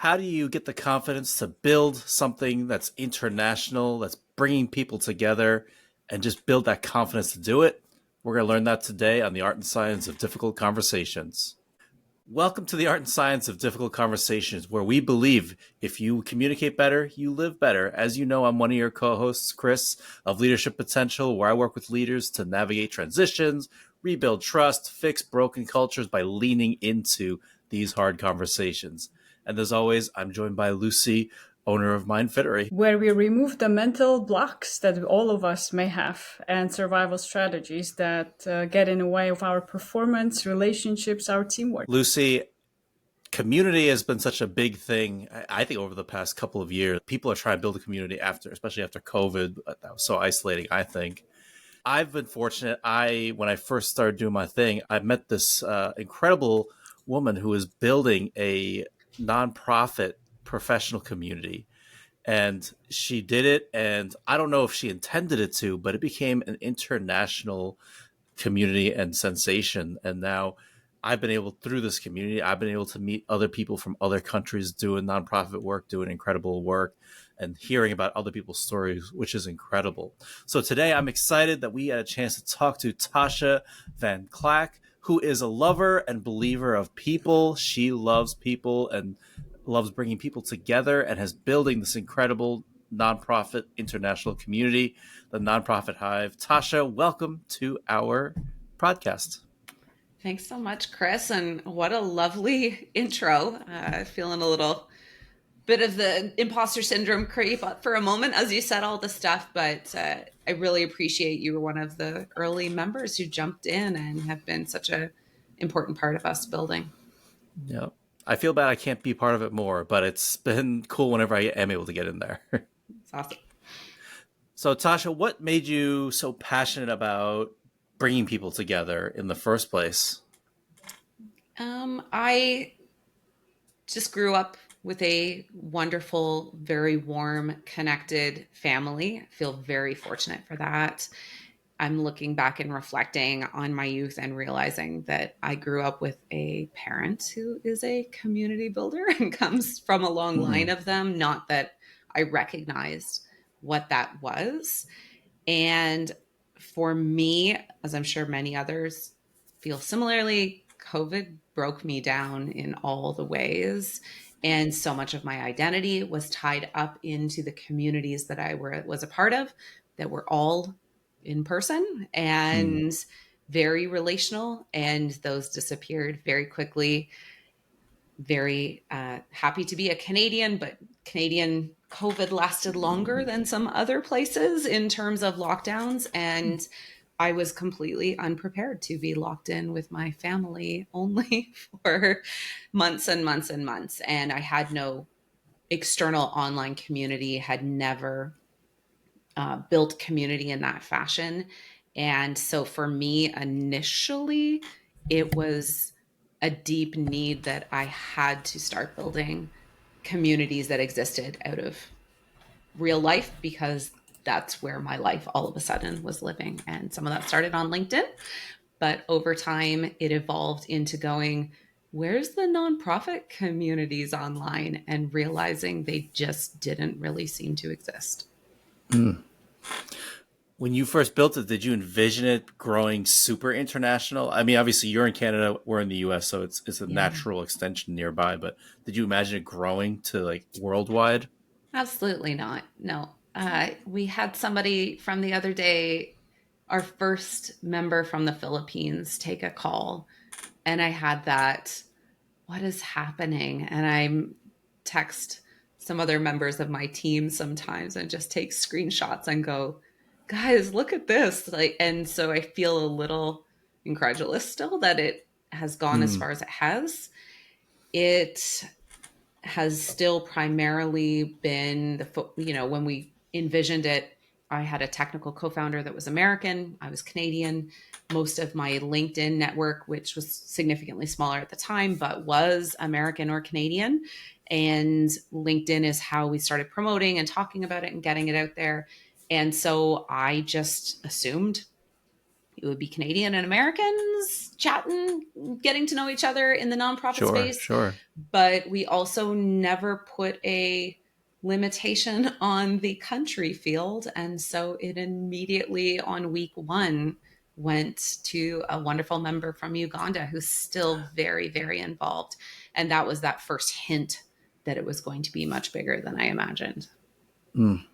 how do you get the confidence to build something that's international, that's bringing people together, and just build that confidence to do it? We're going to learn that today on the Art and Science of Difficult Conversations. Welcome to the Art and Science of Difficult Conversations, where we believe if you communicate better, you live better. As you know, I'm one of your co-hosts, Chris, of Leadership Potential, where I work with leaders to navigate transitions, rebuild trust, fix broken cultures by leaning into these hard conversations. And as always, I'm joined by Lucie, owner of Mindfittery, where we remove the mental blocks that all of us may have and survival strategies that get in the way of our performance, relationships, our teamwork. Lucie, community has been such a big thing, I think, over the past couple of years. People are trying to build a community especially after COVID. That was so isolating, I think. I've been fortunate. When I first started doing my thing, I met this incredible woman who was building a nonprofit professional community. And she did it, and I don't know if she intended it to, but it became an international community and sensation. And now through this community, I've been able to meet other people from other countries doing nonprofit work, doing incredible work, and hearing about other people's stories, which is incredible. So today I'm excited that we had a chance to talk to Tasha Van Vlack, who is a lover and believer of people. She loves people and loves bringing people together and has building this incredible nonprofit international community, the Nonprofit Hive. Tasha, welcome to our podcast. Thanks so much, Chris. And what a lovely intro. Feeling a little bit of the imposter syndrome creep up for a moment as you said all the stuff, but I really appreciate you were one of the early members who jumped in and have been such an important part of us building. Yeah. I feel bad I can't be part of it more, but it's been cool whenever I am able to get in there. It's awesome. So, Tasha, what made you so passionate about bringing people together in the first place? I just grew up with a wonderful, very warm, connected family. I feel very fortunate for that. I'm looking back and reflecting on my youth and realizing that I grew up with a parent who is a community builder and comes from a long line of them. Not that I recognized what that was. And for me, as I'm sure many others feel similarly, COVID broke me down in all the ways. And so much of my identity was tied up into the communities that I was a part of that were all in person and very relational, and those disappeared very quickly. Very happy to be a Canadian, but Canadian COVID lasted longer than some other places in terms of lockdowns, and I was completely unprepared to be locked in with my family only for months and months and months. And I had no external online community, had never built community in that fashion. And so for me, initially, it was a deep need that I had to start building communities that existed out of real life, because that's where my life all of a sudden was living. And some of that started on LinkedIn, but over time it evolved into going, where's the nonprofit communities online, and realizing they just didn't really seem to exist. When you first built it, did you envision it growing super international? I mean, obviously you're in Canada, we're in the US, so it's a natural extension nearby, but did you imagine it growing to like worldwide? Absolutely not. No. We had somebody from the other day, our first member from the Philippines, take a call, and I had that, what is happening? And I text some other members of my team sometimes and just take screenshots and go, guys, look at this. And so I feel a little incredulous still that it has gone as far as it has. It has still primarily been when we envisioned it, I had a technical co-founder that was American. I was Canadian. Most of my LinkedIn network, which was significantly smaller at the time, but was American or Canadian. And LinkedIn is how we started promoting and talking about it and getting it out there. And so I just assumed it would be Canadian and Americans chatting, getting to know each other in the nonprofit space. Sure. But we also never put a limitation on the country field. And so it immediately on week 1 went to a wonderful member from Uganda who's still very, very involved. And that was that first hint that it was going to be much bigger than I imagined. Mm.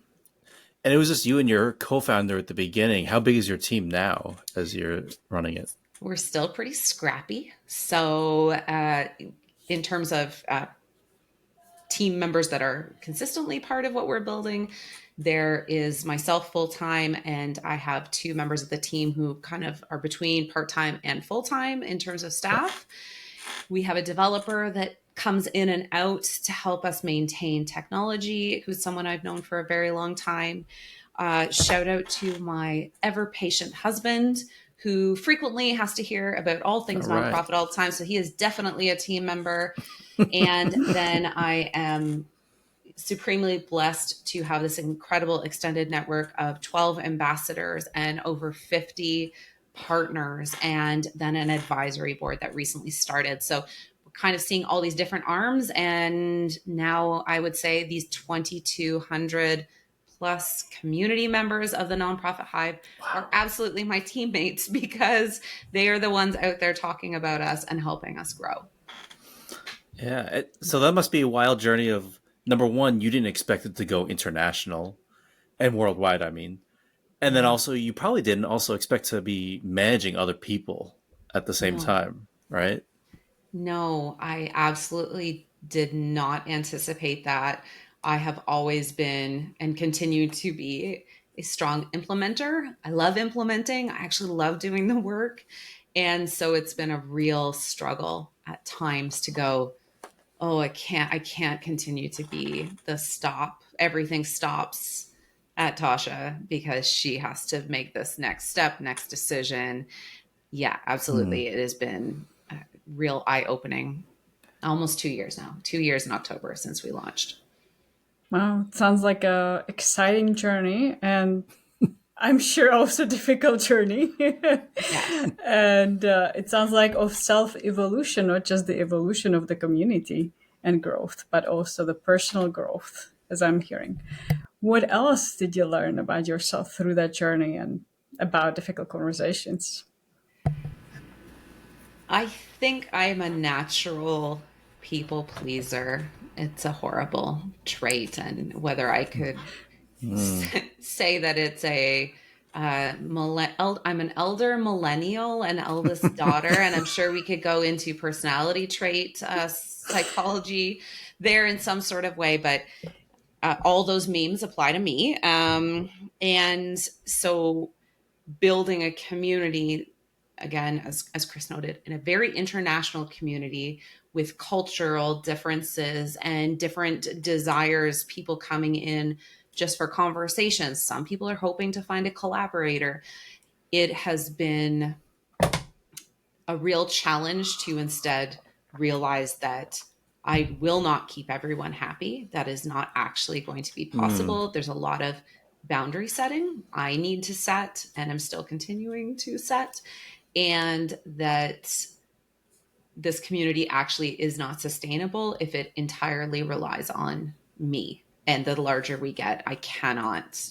And it was just you and your co-founder at the beginning. How big is your team now as you're running it? We're still pretty scrappy. So in terms of team members that are consistently part of what we're building, there is myself full-time, and I have 2 members of the team who kind of are between part-time and full-time in terms of staff. We have a developer that comes in and out to help us maintain technology, who's someone I've known for a very long time. Shout out to my ever patient husband, who frequently has to hear about all things nonprofit all the time. So he is definitely a team member. And then I am supremely blessed to have this incredible extended network of 12 ambassadors and over 50 partners, and then an advisory board that recently started. So we're kind of seeing all these different arms. And now I would say these 2,200 plus community members of the Nonprofit Hive are absolutely my teammates, because they are the ones out there talking about us and helping us grow. Yeah. So that must be a wild journey of, number one, you didn't expect it to go international and worldwide, I mean. And then also, you probably didn't also expect to be managing other people at the same time, right? No, I absolutely did not anticipate that. I have always been and continue to be a strong implementer. I love implementing. I actually love doing the work. And so it's been a real struggle at times to go, oh, I can't continue to be the stop. Everything stops at Tasha because she has to make this next step, next decision. Yeah, absolutely. It has been real eye-opening. Almost 2 years now. 2 years in October since we launched. Wow, it sounds like a exciting journey, and I'm sure also difficult journey. Yes. And it sounds like of self-evolution, not just the evolution of the community and growth, but also the personal growth, as I'm hearing. What else did you learn about yourself through that journey and about difficult conversations? I think I'm a natural people pleaser. It's a horrible trait, and whether I could say that it's I'm an elder millennial, an eldest daughter, and I'm sure we could go into personality trait psychology there in some sort of way, but all those memes apply to me. And so building a community, again, as Chris noted, in a very international community with cultural differences and different desires, people coming in just for conversations. Some people are hoping to find a collaborator. It has been a real challenge to instead realize that I will not keep everyone happy. That is not actually going to be possible. There's a lot of boundary setting I need to set, and I'm still continuing to set, and that this community actually is not sustainable if it entirely relies on me. And the larger we get, I cannot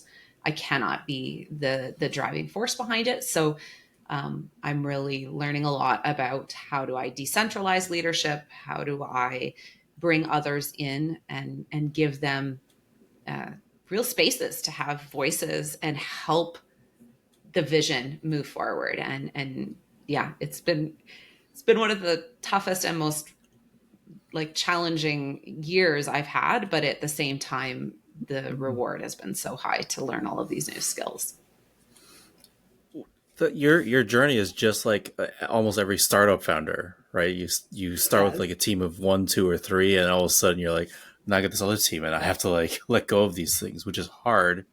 be the driving force behind it. So I'm really learning a lot about how do I decentralize leadership? How do I bring others in and give them real spaces to have voices and help the vision move forward? And yeah, it's been one of the toughest and most challenging years I've had, but at the same time, the reward has been so high to learn all of these new skills. Your journey is just like almost every startup founder, right? You start with a team of 1, 2, or 3, and all of a sudden you're like, now I got this other team, and I have to let go of these things, which is hard.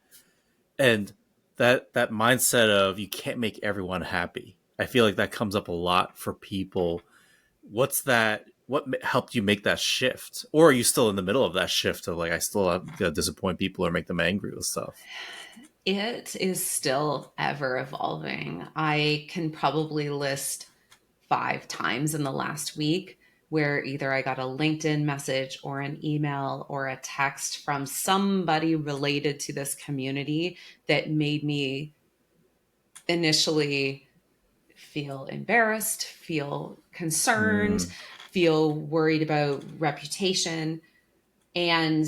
And that mindset of you can't make everyone happy, I feel like that comes up a lot for people. What helped you make that shift? Or are you still in the middle of that shift of I still have to disappoint people or make them angry with stuff? It is still ever evolving. I can probably list 5 times in the last week where either I got a LinkedIn message or an email or a text from somebody related to this community that made me initially feel embarrassed, feel concerned, Mm. feel worried about reputation. And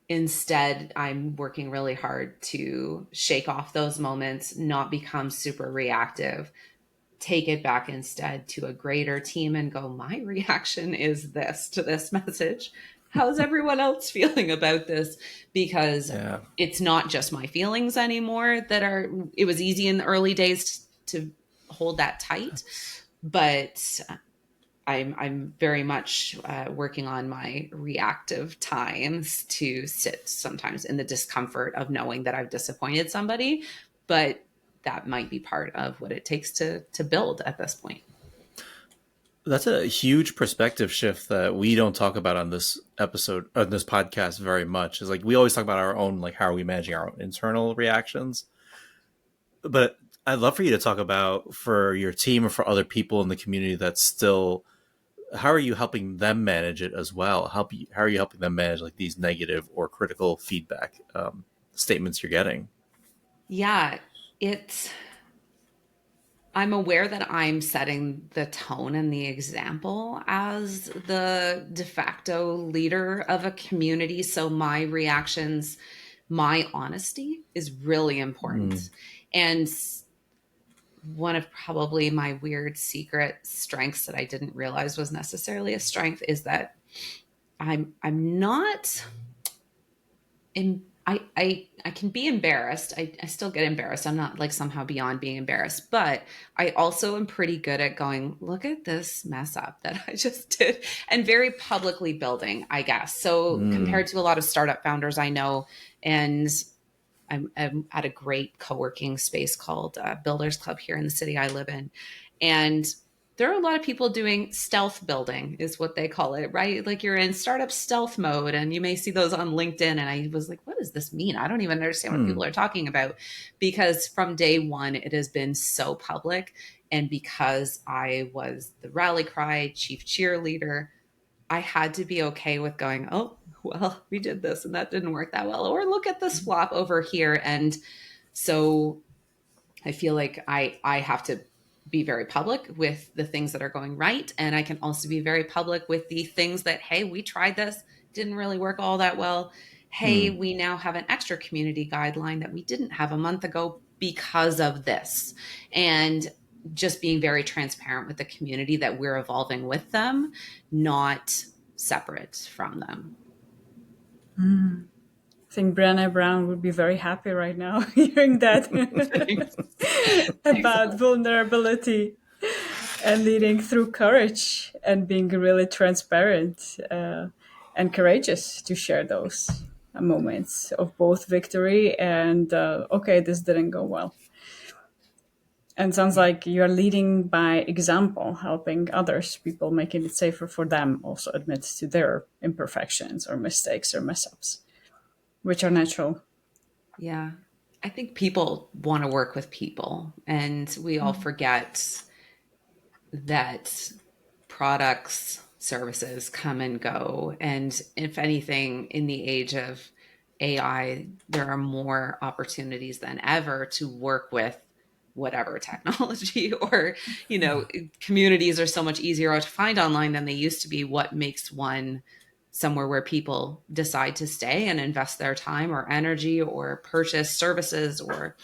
instead, I'm working really hard to shake off those moments, not become super reactive, take it back instead to a greater team and go, my reaction is this to this message. How's everyone else feeling about this? Because Yeah. it's not just my feelings anymore that are, it was easy in the early days to hold that tight, but I'm very much working on my reactive times to sit sometimes in the discomfort of knowing that I've disappointed somebody, but that might be part of what it takes to build at this point. That's a huge perspective shift that we don't talk about on this episode, on this podcast very much. Is like we always talk about our own, like how are we managing our own internal reactions. But I'd love for you to talk about for your team or for other people in the community that's still, how are you helping them manage it as well? How are you helping them manage like these negative or critical feedback statements you're getting? Yeah, it's, I'm aware that I'm setting the tone and the example as the de facto leader of a community. So my reactions, my honesty is really important. Mm. And one of probably my weird secret strengths that I didn't realize was necessarily a strength is that I'm not in, I can be embarrassed. I still get embarrassed. I'm not like somehow beyond being embarrassed, but I also am pretty good at going, look at this mess up that I just did, and very publicly building, I guess. So Mm. compared to a lot of startup founders I know, and I'm at a great co-working space called Builders Club here in the city I live in. And there are a lot of people doing stealth building is what they call it, right? Like you're in startup stealth mode and you may see those on LinkedIn. And I was like, what does this mean? I don't even understand what people Mm. are talking about, because from day one, it has been so public. And because I was the rally cry chief cheerleader, I had to be okay with going, oh, well, we did this and that didn't work that well. Or look at this flop over here. And so I feel like I have to be very public with the things that are going right. And I can also be very public with the things that, hey, we tried this, didn't really work all that well. Hey, Mm. we now have an extra community guideline that we didn't have a month ago because of this. And just being very transparent with the community that we're evolving with them, not separate from them. Mm. I think Brené Brown would be very happy right now hearing that Thanks. about vulnerability and leading through courage and being really transparent and courageous to share those moments of both victory and okay, this didn't go well. And sounds like you're leading by example, helping others, people, making it safer for them also admit to their imperfections or mistakes or mess ups, which are natural. Yeah. I think people want to work with people, and we all forget that products, services come and go. And if anything, in the age of AI, there are more opportunities than ever to work with whatever technology or, communities are so much easier to find online than they used to be. What makes one somewhere where people decide to stay and invest their time or energy or purchase services or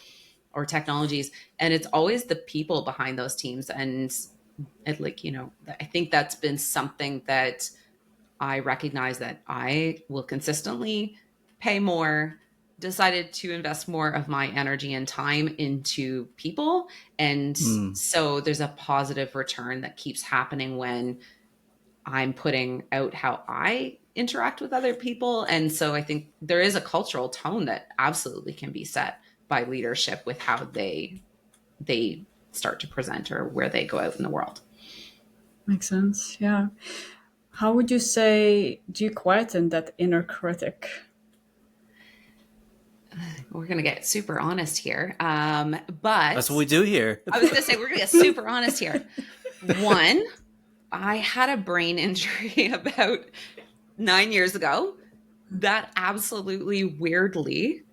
technologies? And it's always the people behind those teams. And I think that's been something that I recognize that I will consistently pay more, decided to invest more of my energy and time into people. And Mm. so there's a positive return that keeps happening when I'm putting out how I interact with other people. And so I think there is a cultural tone that absolutely can be set by leadership with how they start to present or where they go out in the world. Makes sense. Yeah. How would you say do you quieten that inner critic? we're going to get super honest here. But that's what we do here. I was going to say, we're going to get super honest here. One, I had a brain injury about 9 years ago that absolutely weirdly,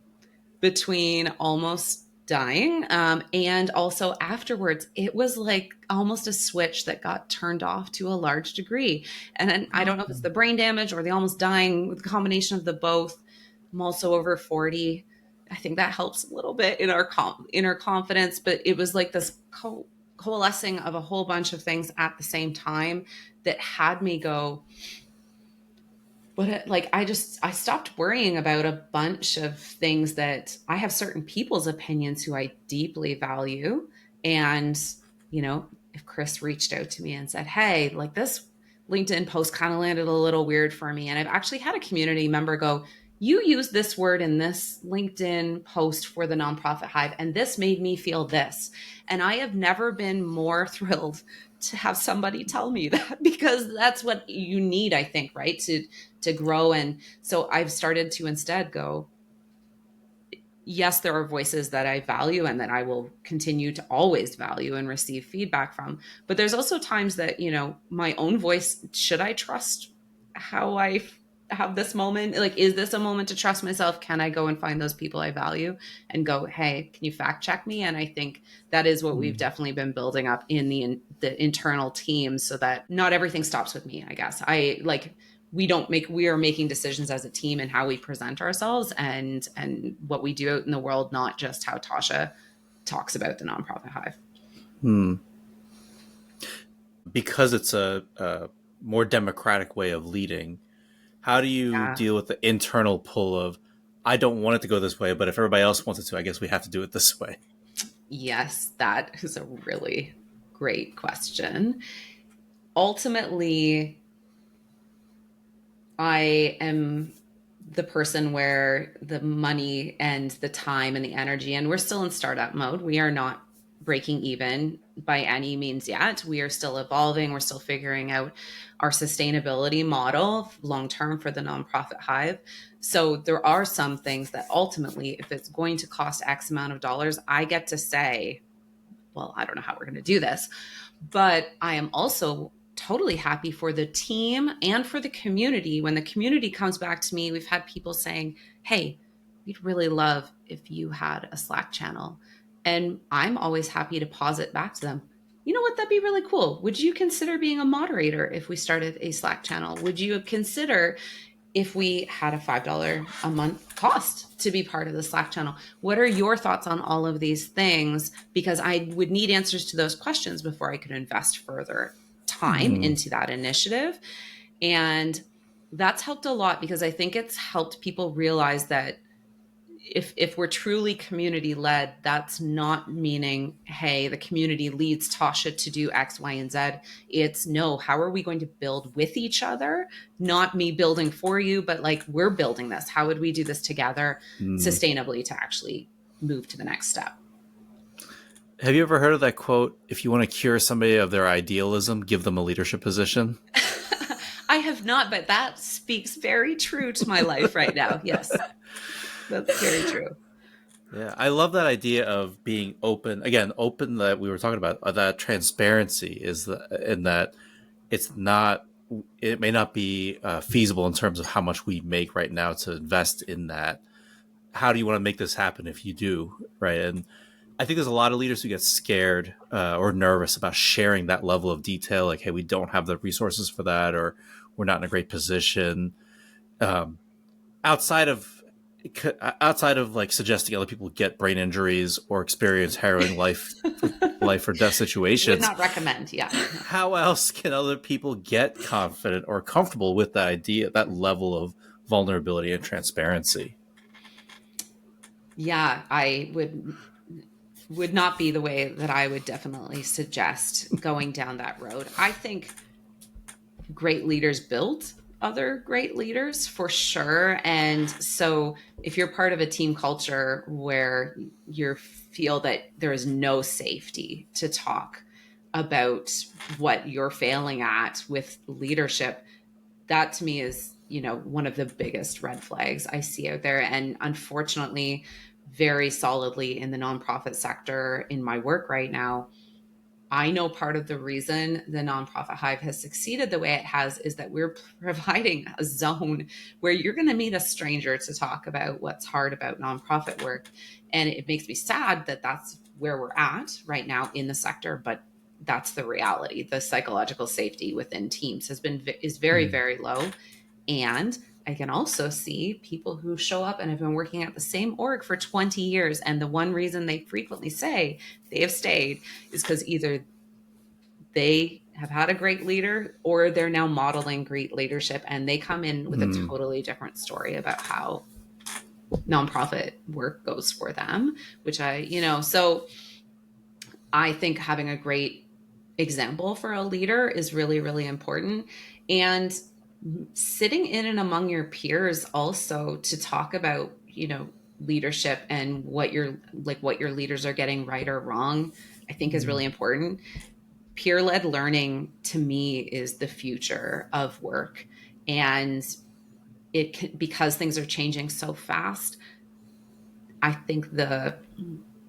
between almost dying and also afterwards, it was like almost a switch that got turned off to a large degree. And then I don't know if it's the brain damage or the almost dying, with the combination of the both. I'm also over 40. I think that helps a little bit in our inner confidence, but it was like this coalescing of a whole bunch of things at the same time that had me go, but like, I stopped worrying about a bunch of things that I have certain people's opinions who I deeply value. And, you know, if Chris reached out to me and said, hey, like this LinkedIn post kind of landed a little weird for me. And I've actually had a community member go, you use this word in this LinkedIn post for the Nonprofit Hive, and this made me feel this. And I have never been more thrilled to have somebody tell me that, because that's what you need, I think, right? To grow. And so I've started to instead go, yes, there are voices that I value and that I will continue to always value and receive feedback from. But there's also times that, you know, my own voice, should I trust how I have this moment? Like, is this a moment to trust myself? Can I go and find those people I value and go, hey, can you fact check me? And I think that is what we've definitely been building up in the internal team, so that not everything stops with me, I guess. We are making decisions as a team and how we present ourselves and what we do out in the world, not just how Tasha talks about the Nonprofit Hive. Because it's a more democratic way of leading, how do you deal with the internal pull of, I don't want it to go this way, but if everybody else wants it to, I guess we have to do it this way? Yes, that is a really great question. Ultimately, I am the person where the money and the time and the energy, and we're still in startup mode. We are not breaking even by any means yet. We are still evolving. We're still figuring out our sustainability model long-term for the Nonprofit Hive. So there are some things that ultimately, if it's going to cost X amount of dollars, I get to say, well, I don't know how we're going to do this, but I am also totally happy for the team and for the community. When the community comes back to me, we've had people saying, hey, we'd really love if you had a Slack channel. And I'm always happy to posit back to them, you know what, that'd be really cool. Would you consider being a moderator if we started a Slack channel? Would you consider if we had a $5 a month cost to be part of the Slack channel? What are your thoughts on all of these things? Because I would need answers to those questions before I could invest further time into that initiative. And that's helped a lot, because I think it's helped people realize that if we're truly community led, that's not meaning, hey, the community leads Tasha to do X, Y, and Z. It's no, how are we going to build with each other? Not me building for you, but like, we're building this. How would we do this together sustainably to actually move to the next step? Have you ever heard of that quote? If you want to cure somebody of their idealism, give them a leadership position. I have not, but that speaks very true to my life right now. Yes. That's very true. Yeah, I love that idea of being open. Again, open, that we were talking about, that transparency is in that it may not be feasible in terms of how much we make right now to invest in that. How do you want to make this happen if you do, right? And I think there's a lot of leaders who get scared or nervous about sharing that level of detail. Like, hey, we don't have the resources for that, or we're not in a great position. Outside of like suggesting other people get brain injuries or experience harrowing life or death situations, would not recommend. Yeah. How else can other people get confident or comfortable with that idea, that level of vulnerability and transparency? Yeah, I would not be the way that I would definitely suggest going down that road. I think great leaders build other great leaders, for sure. And so if you're part of a team culture where you feel that there is no safety to talk about what you're failing at with leadership, that to me is one of the biggest red flags I see out there. And unfortunately, very solidly in the nonprofit sector in my work right now, I know part of the reason the Nonprofit Hive has succeeded the way it has is that we're providing a zone where you're going to meet a stranger to talk about what's hard about nonprofit work. And it makes me sad that that's where we're at right now in the sector, but that's the reality. The psychological safety within teams is very, very low. And I can also see people who show up and have been working at the same org for 20 years. And the one reason they frequently say they have stayed is because either they have had a great leader or they're now modeling great leadership. And they come in with a totally different story about how nonprofit work goes for them, which so I think having a great example for a leader is really, really important. And sitting in and among your peers also to talk about, leadership and what your leaders are getting right or wrong, I think is really important. Peer-led learning to me is the future of work. And because things are changing so fast, I think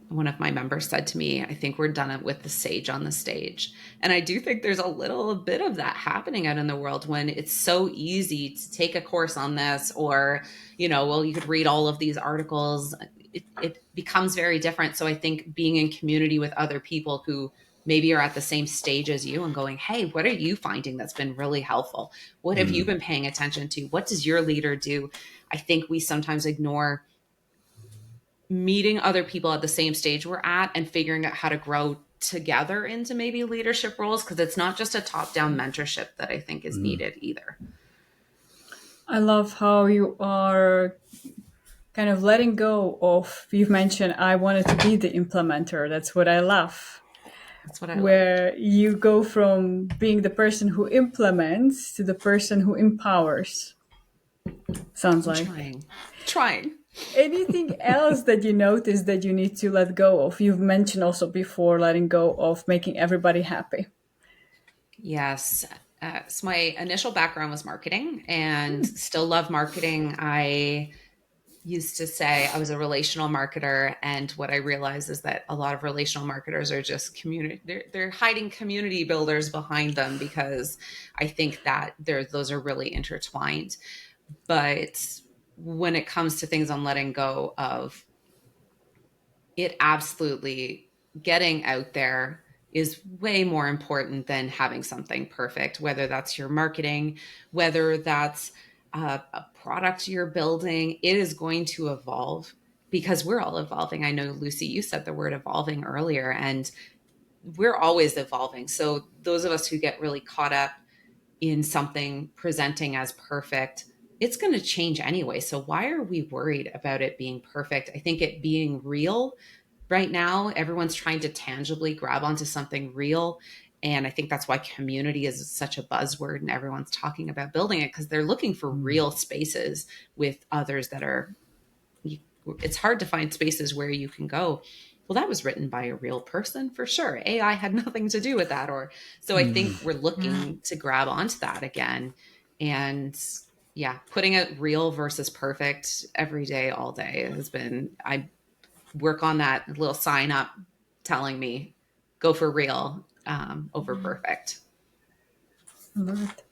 one of my members said to me, I think we're done with the sage on the stage. And I do think there's a little bit of that happening out in the world when it's so easy to take a course on this or, you could read all of these articles. It becomes very different. So I think being in community with other people who maybe are at the same stage as you and going, hey, what are you finding that's been really helpful? What have you been paying attention to? What does your leader do? I think we sometimes ignore meeting other people at the same stage we're at and figuring out how to grow together into maybe leadership roles, because it's not just a top-down mentorship that I think is needed either. I love how you are kind of letting go of, you've mentioned, I wanted to be the implementer. That's what I love. That's what I where you go from being the person who implements to the person who empowers. Sounds like. Trying. Anything else that you notice that you need to let go of? You've mentioned also before letting go of making everybody happy. Yes. So my initial background was marketing and still love marketing. I used to say I was a relational marketer. And what I realized is that a lot of relational marketers are just they're hiding community builders behind them, because I think that those are really intertwined. But when it comes to things on letting go of, it absolutely getting out there is way more important than having something perfect, whether that's your marketing, whether that's a product you're building. It is going to evolve because we're all evolving. I know, Lucie, you said the word evolving earlier, and we're always evolving. So those of us who get really caught up in something presenting as perfect, it's going to change anyway. So why are we worried about it being perfect? I think it being real right now, everyone's trying to tangibly grab onto something real. And I think that's why community is such a buzzword and everyone's talking about building it, because they're looking for real spaces with others that are, it's hard to find spaces where you can go, well, that was written by a real person for sure. AI had nothing to do with that. So I think we're looking to grab onto that again. And yeah, putting it real versus perfect every day, all day has been, I work on that little sign up telling me go for real over perfect. I love it.